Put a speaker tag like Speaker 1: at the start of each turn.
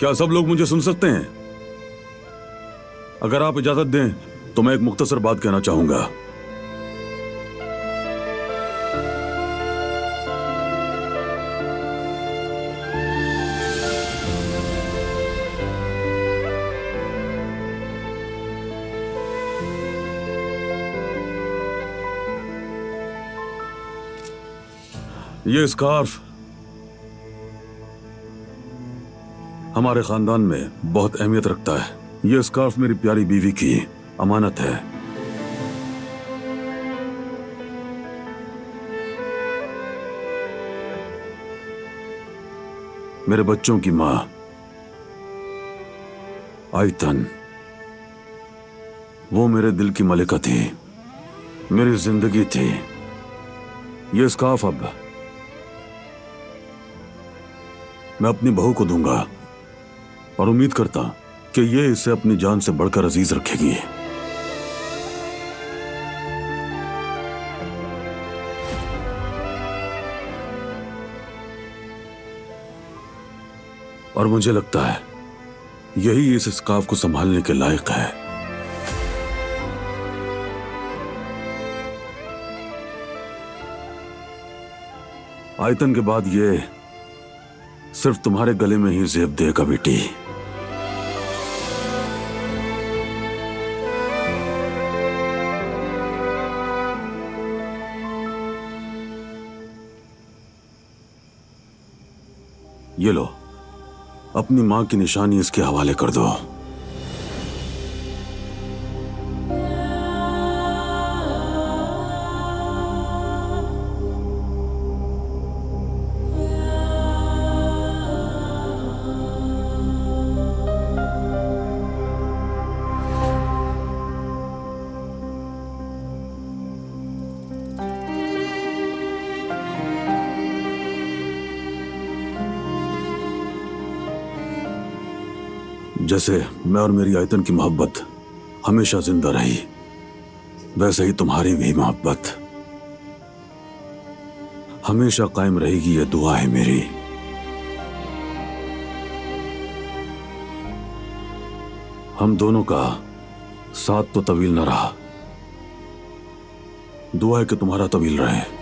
Speaker 1: क्या सब लोग मुझे सुन सकते हैं? अगर आप इजाजत दें तो मैं एक मुख्तसर बात कहना चाहूंगा। ये स्कार्फ हमारे खानदान में बहुत अहमियत रखता है। ये स्कार्फ मेरी प्यारी बीवी की अमानत है। मेरे बच्चों की मां आयतन, वो मेरे दिल की मलिका थी, मेरी जिंदगी थी। ये स्कार्फ अब मैं अपनी बहू को दूंगा और उम्मीद करता कि ये इसे अपनी जान से बढ़कर अजीज रखेगी। और मुझे लगता है यही इस स्कार्फ को संभालने के लायक है। आयतन के बाद ये सिर्फ तुम्हारे गले में ही जेब देगा बेटी। ये लो, अपनी मां की निशानी इसके हवाले कर दो। जैसे मैं और मेरी आयतन की मोहब्बत हमेशा जिंदा रही, वैसे ही तुम्हारी भी मोहब्बत हमेशा कायम रहेगी। ये दुआ है मेरी। हम दोनों का साथ तो तवील न रहा, दुआ है कि तुम्हारा तवील रहे।